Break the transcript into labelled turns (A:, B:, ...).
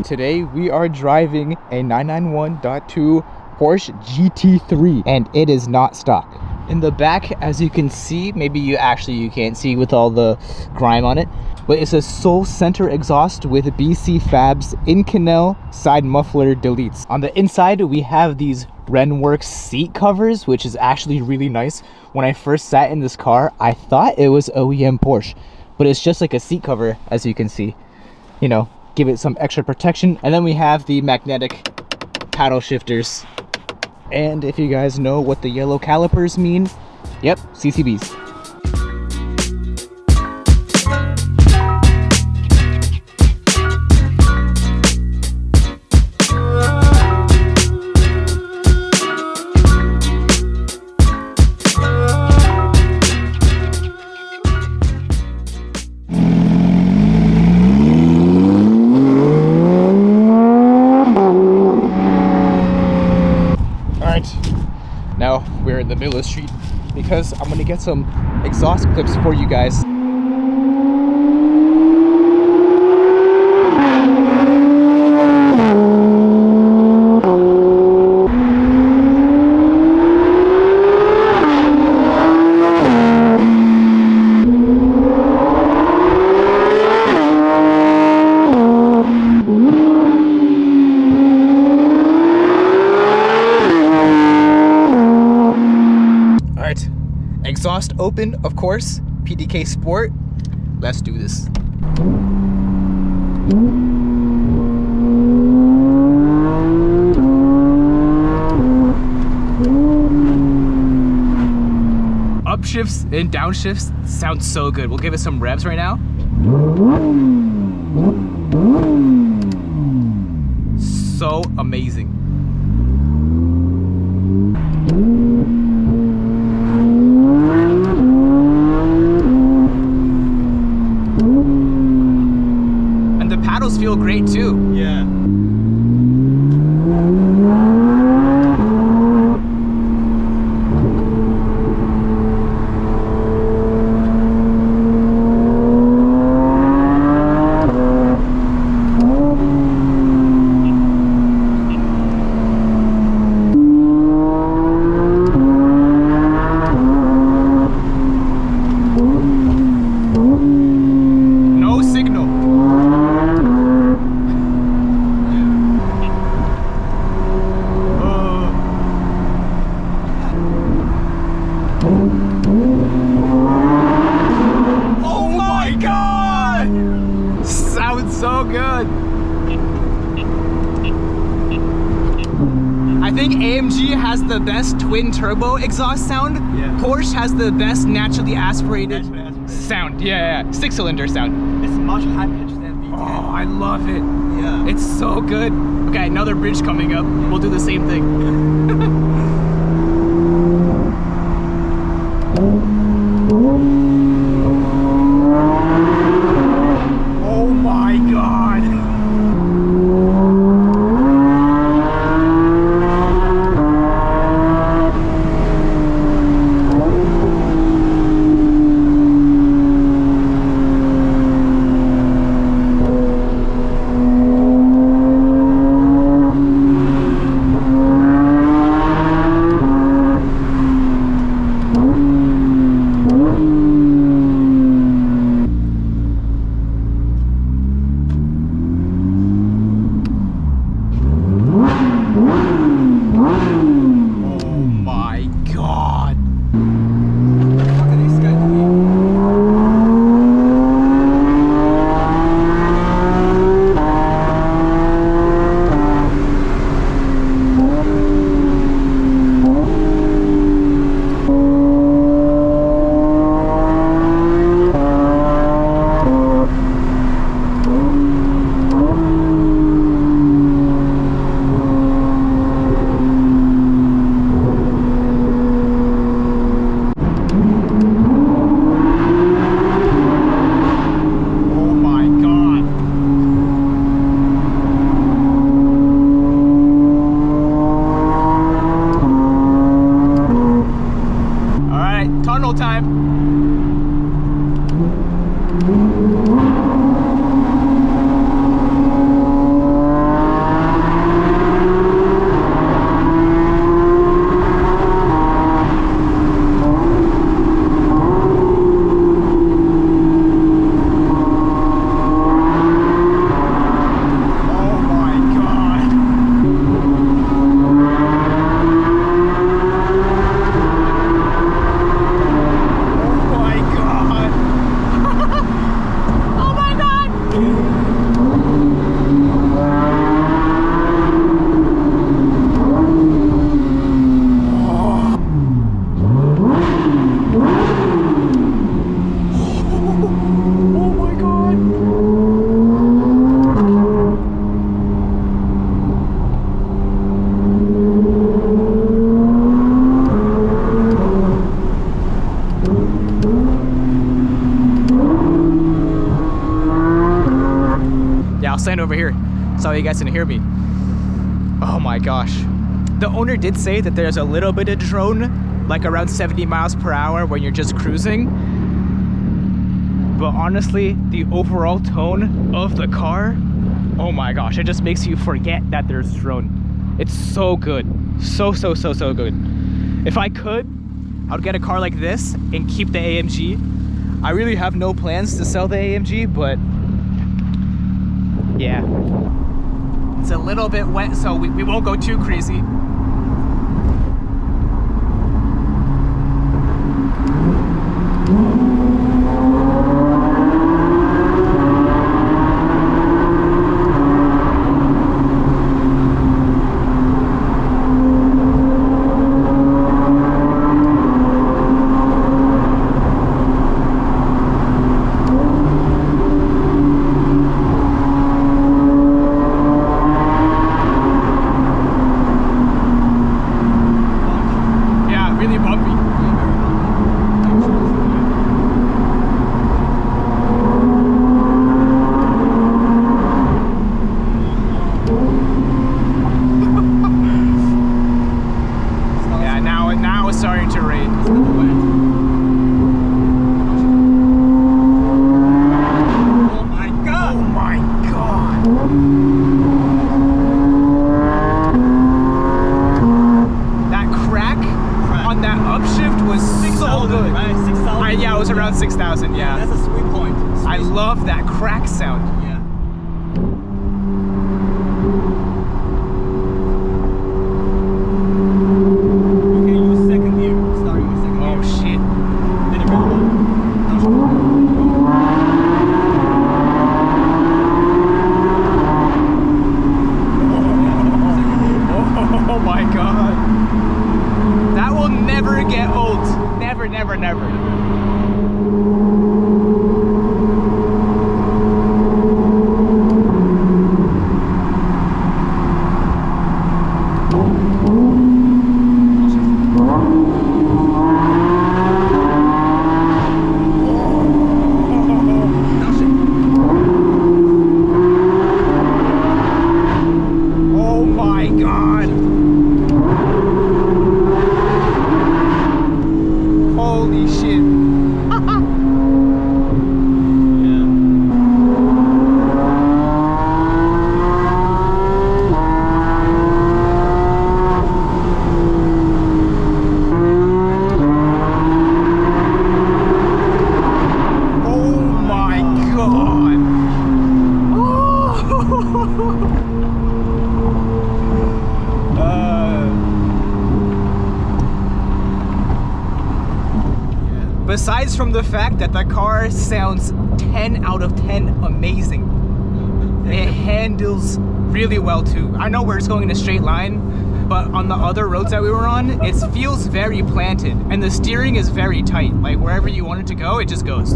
A: and today we are driving a 991.2 Porsche GT3, and it is not stock. In the back, as you can see, maybe you can't see with all the grime on it, but it's a Soul Center exhaust with BC Fabs Inconel side muffler deletes. On the inside, we have these Renworks seat covers, which is actually really nice. When I first sat in this car, I thought it was OEM Porsche, but it's just like a seat cover, as you can see. You know, give it some extra protection. And then we have the magnetic paddle shifters. And if you guys know what the yellow calipers mean, yep, CCBs. Now we're in the middle of the street because I'm gonna get some exhaust clips for you guys. Exhaust open, of course, PDK Sport. Let's do this. Upshifts and downshifts sound so good. We'll give it some revs right now. So amazing. Paddles feel great too. Yeah. No signal. Oh my god! Sounds so good. I think AMG has the best twin turbo exhaust sound. Yeah. Porsche has the best naturally aspirated sound. Yeah, 6-cylinder sound.
B: It's much high pitched than V10.
A: Oh, I love it.
B: Yeah.
A: It's so good. Okay, another bridge coming up. We'll do the same thing. Oh my god. over here so you guys can hear me. Oh my gosh. The owner did say that there's a little bit of drone, like around 70 miles per hour when you're just cruising. But honestly, the overall tone of the car, oh my gosh, it just makes you forget that there's drone. It's so good. So good. If I could, I'd get a car like this and keep the AMG. I really have no plans to sell the AMG, but yeah. It's a little bit wet, so we won't go too crazy. Starting to rain. Oh my god! Oh my god! That crack on that upshift was so good.
B: Right? 6,000?
A: Yeah, it was around 6,000, yeah.
B: That's a sweet point.
A: I love that crack sound.
B: Yeah.
A: Oh my god. That will never get old. Never, never, never. Oh my god. Holy shit. Besides from the fact that the car sounds 10 out of 10 amazing. It handles really well too. I know we're just going in a straight line, but on the other roads that we were on, it feels very planted and the steering is very tight. Like wherever you want it to go, it just goes.